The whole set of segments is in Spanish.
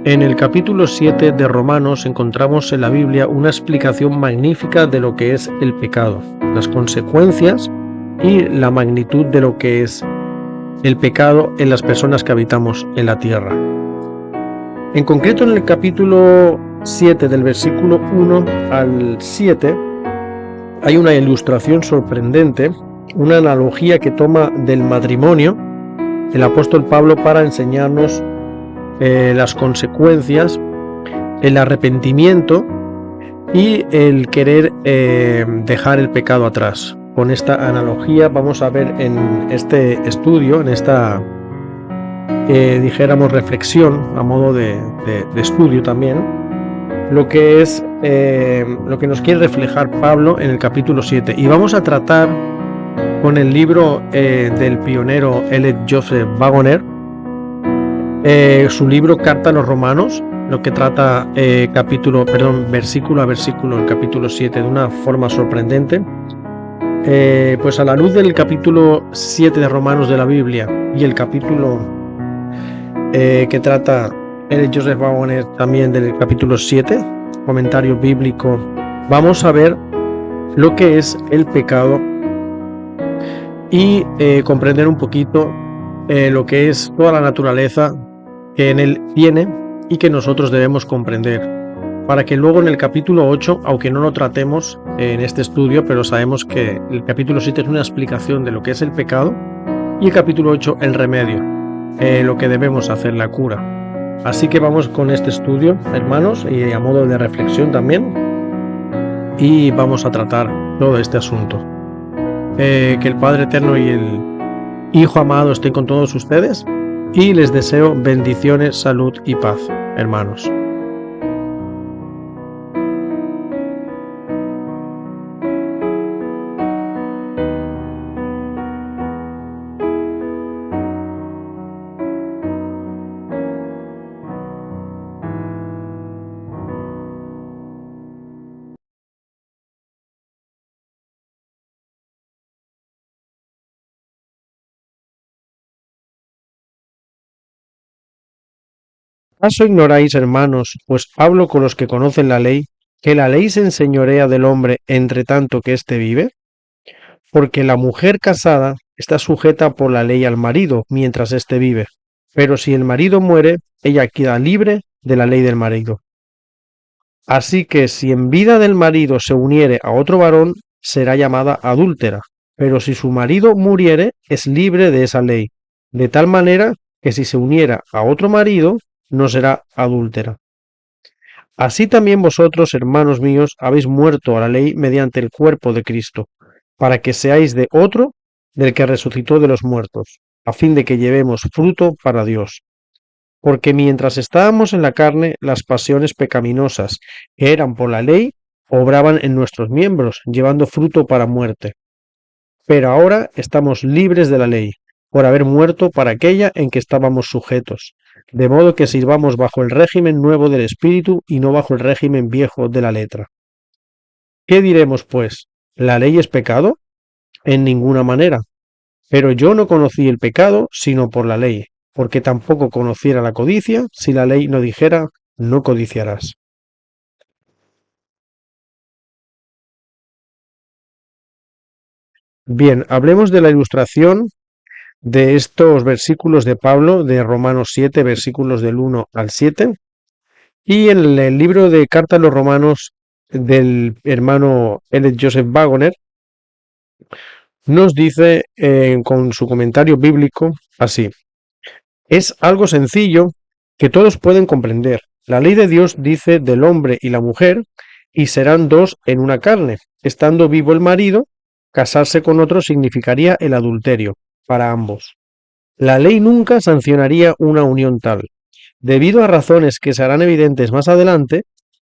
En el capítulo 7 de Romanos encontramos en la Biblia una explicación magnífica de lo que es el pecado, las consecuencias y la magnitud de lo que es el pecado en las personas que habitamos en la tierra. En concreto, en el capítulo 7 del versículo 1 al 7 hay una ilustración sorprendente, una analogía que toma del matrimonio el apóstol Pablo para enseñarnos las consecuencias, el arrepentimiento y el querer dejar el pecado atrás. Con esta analogía vamos a ver en este estudio, en esta dijéramos reflexión a modo de estudio también, lo que es lo que nos quiere reflejar Pablo en el capítulo 7, y vamos a tratar con el libro del pionero Elliot Joseph Wagoner, su libro Carta a los Romanos, lo que trata versículo a versículo el capítulo 7 de una forma sorprendente. Pues a la luz del capítulo 7 de Romanos de la Biblia y el capítulo que trata el Joseph Wagoner también del capítulo 7, comentario bíblico, vamos a ver lo que es el pecado y comprender un poquito lo que es toda la naturaleza que en él tiene y que nosotros debemos comprender, para que luego en el capítulo 8, aunque no lo tratemos en este estudio, pero sabemos que el capítulo 7 es una explicación de lo que es el pecado y el capítulo 8 el remedio, lo que debemos hacer, la cura. Así que vamos con este estudio, hermanos, y a modo de reflexión también, y vamos a tratar todo este asunto. Que el Padre Eterno y el Hijo amado estén con todos ustedes, y les deseo bendiciones, salud y paz, hermanos. ¿Acaso ignoráis, hermanos, pues hablo con los que conocen la ley, que la ley se enseñorea del hombre entre tanto que éste vive? Porque la mujer casada está sujeta por la ley al marido mientras éste vive, pero si el marido muere, ella queda libre de la ley del marido. Así que si en vida del marido se uniere a otro varón, será llamada adúltera, pero si su marido muriere, es libre de esa ley, de tal manera que si se uniera a otro marido, no será adúltera. Así también vosotros, hermanos míos, habéis muerto a la ley mediante el cuerpo de Cristo, para que seáis de otro, del que resucitó de los muertos, a fin de que llevemos fruto para Dios. Porque mientras estábamos en la carne, las pasiones pecaminosas, que eran por la ley, obraban en nuestros miembros, llevando fruto para muerte. Pero ahora estamos libres de la ley, por haber muerto para aquella en que estábamos sujetos, de modo que sirvamos bajo el régimen nuevo del Espíritu y no bajo el régimen viejo de la letra. ¿Qué diremos, pues? ¿La ley es pecado? En ninguna manera. Pero yo no conocí el pecado sino por la ley, porque tampoco conociera la codicia si la ley no dijera, no codiciarás. Bien, hablemos de la ilustración de estos versículos de Pablo de Romanos 7, versículos del 1 al 7, y en el libro de Carta a los Romanos del hermano Elliot Joseph Wagoner nos dice con su comentario bíblico así: es algo sencillo que todos pueden comprender. La ley de Dios dice del hombre y la mujer, y serán dos en una carne. Estando vivo el marido, casarse con otro significaría el adulterio para ambos. La ley nunca sancionaría una unión tal. Debido a razones que se harán evidentes más adelante,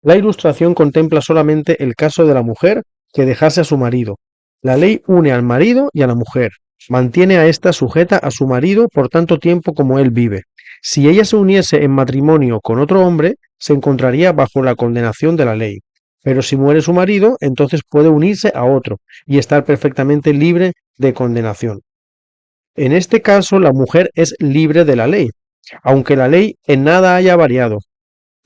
la ilustración contempla solamente el caso de la mujer que dejase a su marido. La ley une al marido y a la mujer, mantiene a ésta sujeta a su marido por tanto tiempo como él vive. Si ella se uniese en matrimonio con otro hombre, se encontraría bajo la condenación de la ley. Pero si muere su marido, entonces puede unirse a otro y estar perfectamente libre de condenación. En este caso, la mujer es libre de la ley, aunque la ley en nada haya variado.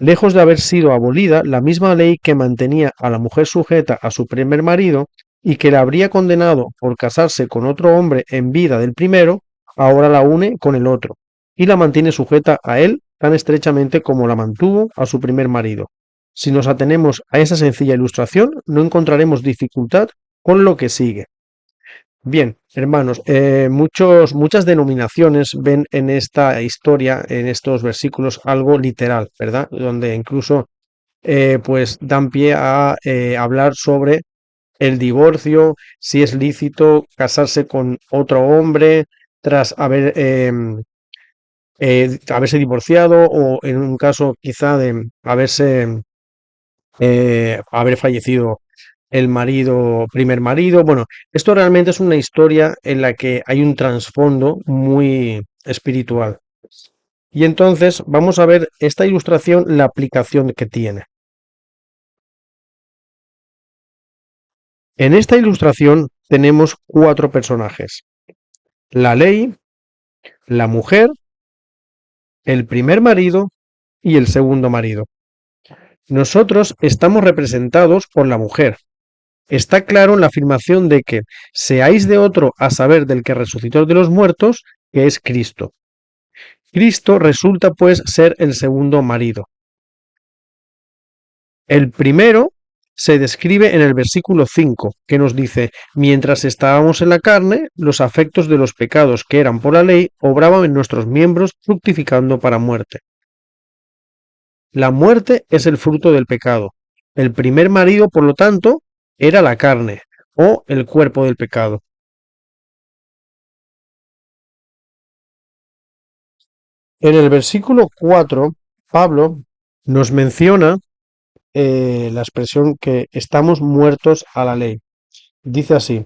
lejos de haber sido abolida, la misma ley que mantenía a la mujer sujeta a su primer marido y que la habría condenado por casarse con otro hombre en vida del primero, ahora la une con el otro y la mantiene sujeta a él tan estrechamente como la mantuvo a su primer marido. Si nos atenemos a esa sencilla ilustración, no encontraremos dificultad con lo que sigue. Bien, hermanos, muchas denominaciones ven en esta historia, en estos versículos, algo literal, ¿verdad? Donde incluso pues dan pie a hablar sobre el divorcio, si es lícito casarse con otro hombre tras haberse divorciado o en un caso quizá de haber fallecido el marido, primer marido. Bueno, esto realmente es una historia en la que hay un trasfondo muy espiritual. Y entonces vamos a ver esta ilustración, la aplicación que tiene. En esta ilustración tenemos cuatro personajes: la ley, la mujer, el primer marido y el segundo marido. Nosotros estamos representados por la mujer. Está claro en la afirmación de que seáis de otro a saber del que resucitó de los muertos, que es Cristo. Cristo resulta pues ser el segundo marido. El primero se describe en el versículo 5, que nos dice: mientras estábamos en la carne, los afectos de los pecados que eran por la ley obraban en nuestros miembros, fructificando para muerte. La muerte es el fruto del pecado. El primer marido, por lo tanto, era la carne o el cuerpo del pecado. En el versículo 4, Pablo nos menciona la expresión que estamos muertos a la ley. Dice así: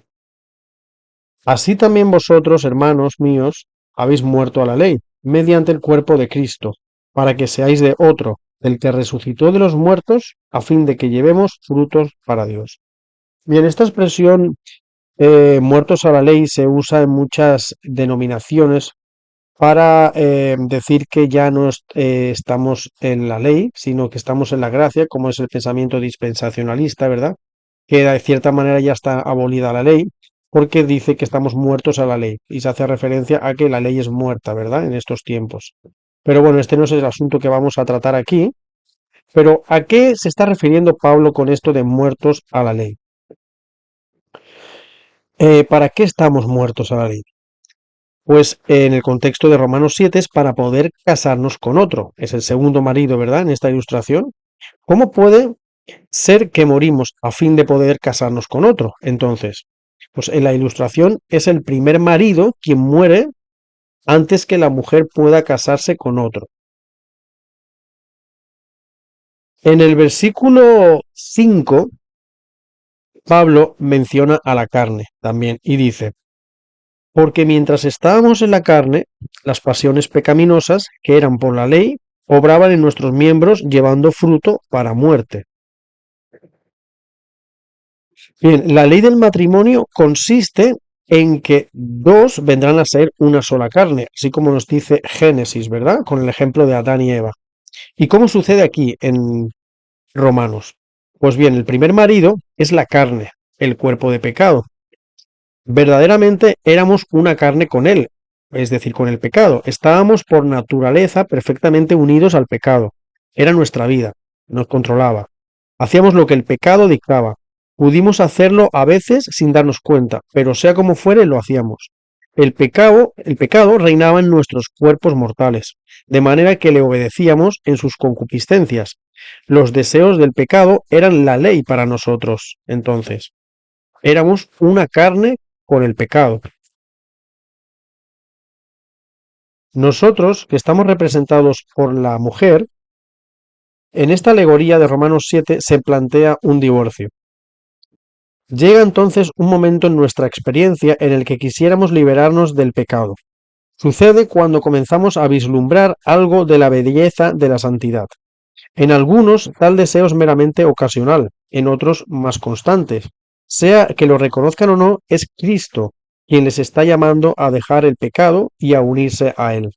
así también vosotros, hermanos míos, habéis muerto a la ley, mediante el cuerpo de Cristo, para que seáis de otro, del que resucitó de los muertos, a fin de que llevemos frutos para Dios. Bien, esta expresión muertos a la ley se usa en muchas denominaciones para decir que ya no estamos en la ley, sino que estamos en la gracia, como es el pensamiento dispensacionalista, ¿verdad? Que de cierta manera ya está abolida la ley, porque dice que estamos muertos a la ley, y se hace referencia a que la ley es muerta, ¿verdad? En estos tiempos. Pero bueno, este no es el asunto que vamos a tratar aquí, pero ¿a qué se está refiriendo Pablo con esto de muertos a la ley? ¿Para qué estamos muertos a la ley? Pues en el contexto de Romanos 7 es para poder casarnos con otro. Es el segundo marido, ¿verdad? En esta ilustración. ¿Cómo puede ser que morimos a fin de poder casarnos con otro? Entonces, pues en la ilustración es el primer marido quien muere antes que la mujer pueda casarse con otro. En el versículo 5, Pablo menciona a la carne también y dice: porque mientras estábamos en la carne, las pasiones pecaminosas, que eran por la ley, obraban en nuestros miembros llevando fruto para muerte. Bien, la ley del matrimonio consiste en que dos vendrán a ser una sola carne, así como nos dice Génesis, ¿verdad? Con el ejemplo de Adán y Eva. ¿Y cómo sucede aquí en Romanos? Pues bien, el primer marido es la carne, el cuerpo de pecado. Verdaderamente éramos una carne con él, es decir, con el pecado. Estábamos por naturaleza perfectamente unidos al pecado. Era nuestra vida, nos controlaba. Hacíamos lo que el pecado dictaba. Pudimos hacerlo a veces sin darnos cuenta, pero sea como fuere, lo hacíamos. El pecado reinaba en nuestros cuerpos mortales, de manera que le obedecíamos en sus concupiscencias. Los deseos del pecado eran la ley para nosotros, entonces. Éramos una carne con el pecado. Nosotros, que estamos representados por la mujer, en esta alegoría de Romanos 7 se plantea un divorcio. Llega entonces un momento en nuestra experiencia en el que quisiéramos liberarnos del pecado. Sucede cuando comenzamos a vislumbrar algo de la belleza de la santidad. En algunos tal deseo es meramente ocasional, en otros más constantes. Sea que lo reconozcan o no, es Cristo quien les está llamando a dejar el pecado y a unirse a Él,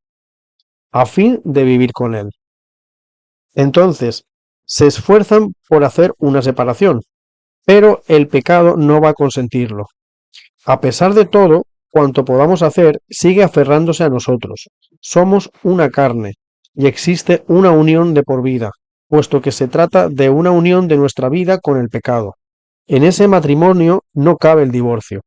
a fin de vivir con Él. Entonces, se esfuerzan por hacer una separación, pero el pecado no va a consentirlo. A pesar de todo, cuanto podamos hacer sigue aferrándose a nosotros. Somos una carne, y existe una unión de por vida, puesto que se trata de una unión de nuestra vida con el pecado. En ese matrimonio no cabe el divorcio.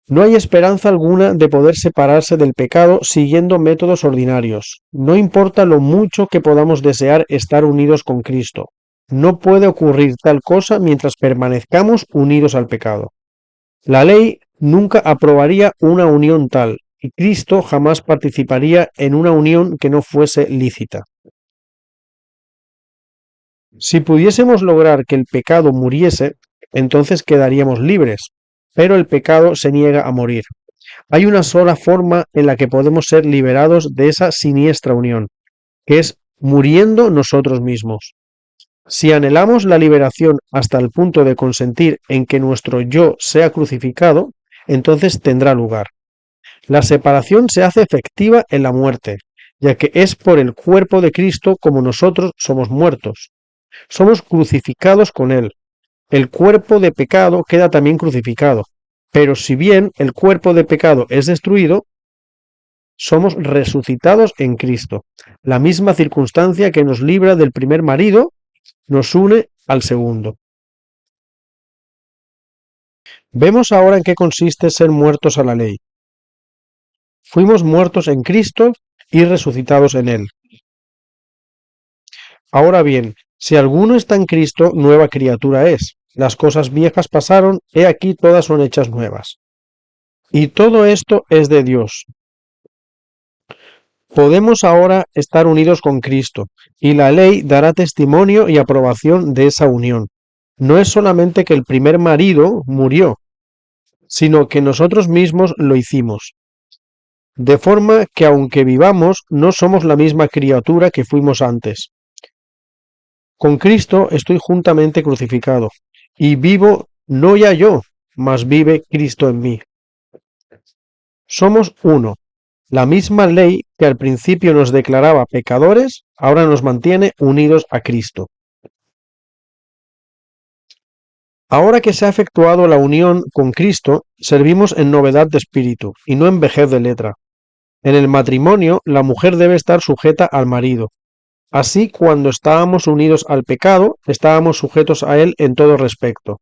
No hay esperanza alguna de poder separarse del pecado siguiendo métodos ordinarios. No importa lo mucho que podamos desear estar unidos con Cristo. No puede ocurrir tal cosa mientras permanezcamos unidos al pecado. La ley nunca aprobaría una unión tal, y Cristo jamás participaría en una unión que no fuese lícita. Si pudiésemos lograr que el pecado muriese, entonces quedaríamos libres, pero el pecado se niega a morir. Hay una sola forma en la que podemos ser liberados de esa siniestra unión, que es muriendo nosotros mismos. Si anhelamos la liberación hasta el punto de consentir en que nuestro yo sea crucificado, entonces tendrá lugar. La separación se hace efectiva en la muerte, ya que es por el cuerpo de Cristo como nosotros somos muertos. Somos crucificados con Él. El cuerpo de pecado queda también crucificado. Pero si bien el cuerpo de pecado es destruido, somos resucitados en Cristo. La misma circunstancia que nos libra del primer marido nos une al segundo. Vemos ahora en qué consiste ser muertos a la ley. Fuimos muertos en Cristo y resucitados en Él. Ahora bien, si alguno está en Cristo, nueva criatura es. Las cosas viejas pasaron, he aquí todas son hechas nuevas. Y todo esto es de Dios. Podemos ahora estar unidos con Cristo, y la ley dará testimonio y aprobación de esa unión. No es solamente que el primer marido murió, sino que nosotros mismos lo hicimos. De forma que aunque vivamos, no somos la misma criatura que fuimos antes. Con Cristo estoy juntamente crucificado, y vivo no ya yo, mas vive Cristo en mí. Somos uno. La misma ley que al principio nos declaraba pecadores, ahora nos mantiene unidos a Cristo. Ahora que se ha efectuado la unión con Cristo, servimos en novedad de espíritu y no en vejez de letra. En el matrimonio, la mujer debe estar sujeta al marido. Así, cuando estábamos unidos al pecado, estábamos sujetos a él en todo respecto.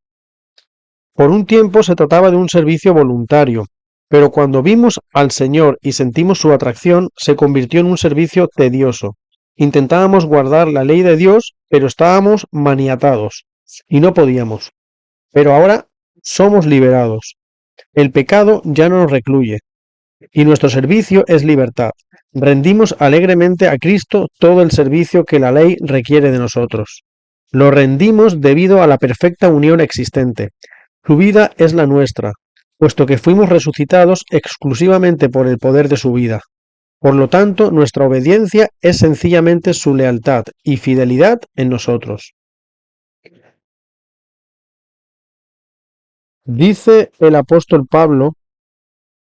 Por un tiempo se trataba de un servicio voluntario, pero cuando vimos al Señor y sentimos su atracción, se convirtió en un servicio tedioso. Intentábamos guardar la ley de Dios, pero estábamos maniatados y no podíamos. Pero ahora somos liberados. El pecado ya no nos recluye y nuestro servicio es libertad. Rendimos alegremente a Cristo todo el servicio que la ley requiere de nosotros. Lo rendimos debido a la perfecta unión existente. Su vida es la nuestra, puesto que fuimos resucitados exclusivamente por el poder de su vida. Por lo tanto, nuestra obediencia es sencillamente su lealtad y fidelidad en nosotros. Dice el apóstol Pablo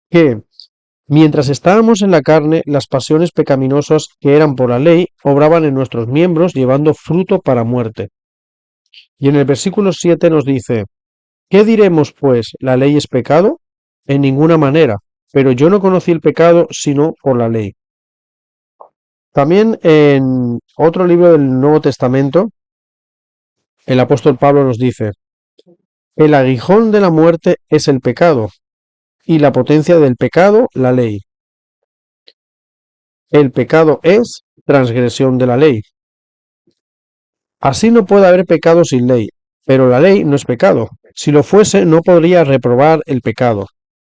que, mientras estábamos en la carne, las pasiones pecaminosas que eran por la ley obraban en nuestros miembros llevando fruto para muerte. Y en el versículo 7 nos dice, ¿qué diremos pues? ¿La ley es pecado? En ninguna manera, pero yo no conocí el pecado sino por la ley. También en otro libro del Nuevo Testamento, el apóstol Pablo nos dice, el aguijón de la muerte es el pecado, y la potencia del pecado, la ley. El pecado es transgresión de la ley. Así no puede haber pecado sin ley, pero la ley no es pecado. Si lo fuese, no podría reprobar el pecado.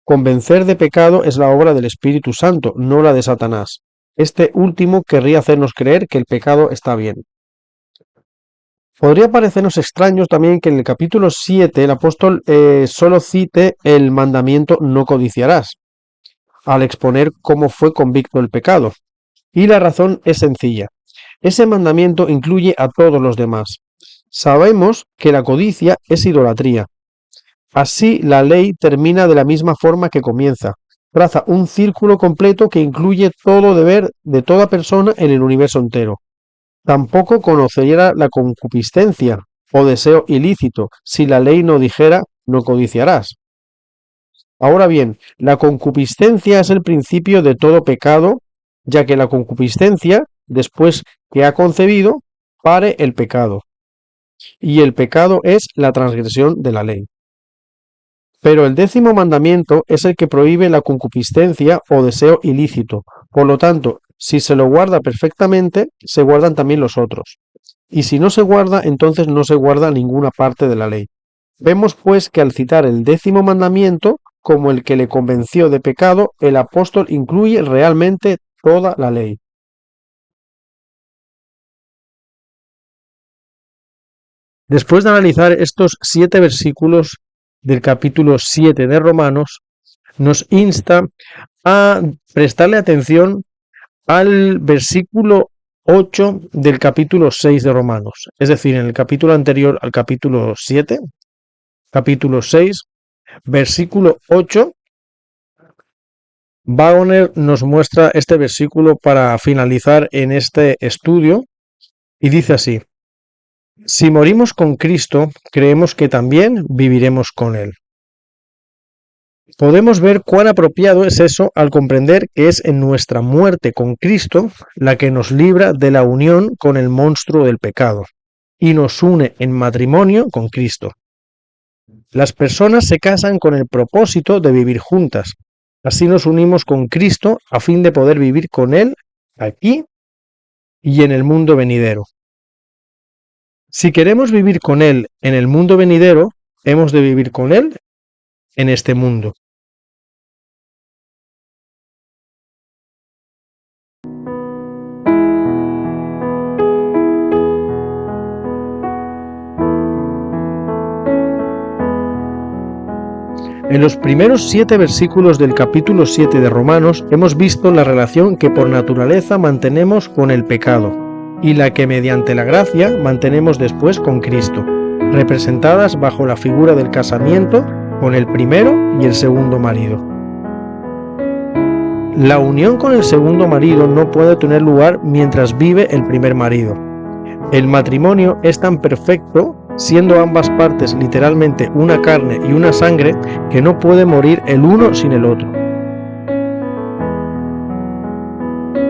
Convencer de pecado es la obra del Espíritu Santo, no la de Satanás. Este último querría hacernos creer que el pecado está bien. Podría parecernos extraños también que en el capítulo 7 el apóstol solo cite el mandamiento no codiciarás, al exponer cómo fue convicto el pecado. Y la razón es sencilla. Ese mandamiento incluye a todos los demás. Sabemos que la codicia es idolatría. Así la ley termina de la misma forma que comienza. Traza un círculo completo que incluye todo deber de toda persona en el universo entero. Tampoco conocería la concupiscencia o deseo ilícito si la ley no dijera no codiciarás. Ahora bien, la concupiscencia es el principio de todo pecado, ya que la concupiscencia, después que ha concebido, pare el pecado, y el pecado es la transgresión de la ley. Pero el 10º mandamiento es el que prohíbe la concupiscencia o deseo ilícito. Por lo tanto, si se lo guarda perfectamente, se guardan también los otros. Y si no se guarda, entonces no se guarda ninguna parte de la ley. Vemos pues que al citar el 10º mandamiento como el que le convenció de pecado, el apóstol incluye realmente toda la ley. Después de analizar estos 7 versículos del capítulo 7 de Romanos, nos insta a prestarle atención al versículo 8 del capítulo 6 de Romanos. Es decir, en el capítulo anterior al capítulo 7, capítulo 6, versículo 8, Wagner nos muestra este versículo para finalizar en este estudio y dice así: si morimos con Cristo, creemos que también viviremos con Él. Podemos ver cuán apropiado es eso al comprender que es en nuestra muerte con Cristo la que nos libra de la unión con el monstruo del pecado y nos une en matrimonio con Cristo. Las personas se casan con el propósito de vivir juntas. Así nos unimos con Cristo a fin de poder vivir con Él aquí y en el mundo venidero. Si queremos vivir con Él en el mundo venidero, hemos de vivir con Él en este mundo. En los primeros 7 versículos del capítulo 7 de Romanos hemos visto la relación que por naturaleza mantenemos con el pecado y la que mediante la gracia mantenemos después con Cristo, representadas bajo la figura del casamiento con el primero y el segundo marido. La unión con el segundo marido no puede tener lugar mientras vive el primer marido. El matrimonio es tan perfecto, siendo ambas partes literalmente una carne y una sangre, que no puede morir el uno sin el otro.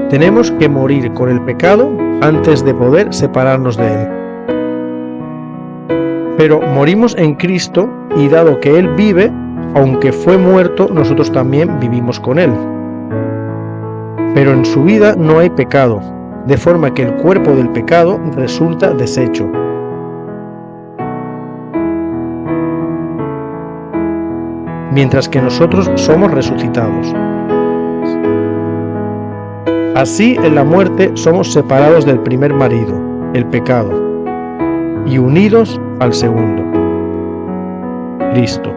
Tenemos que morir con el pecado antes de poder separarnos de él. Pero morimos en Cristo y dado que Él vive, aunque fue muerto, nosotros también vivimos con Él. Pero en su vida no hay pecado, de forma que el cuerpo del pecado resulta deshecho. Mientras que nosotros somos resucitados. Así en la muerte somos separados del primer marido, el pecado, y unidos al segundo, Cristo.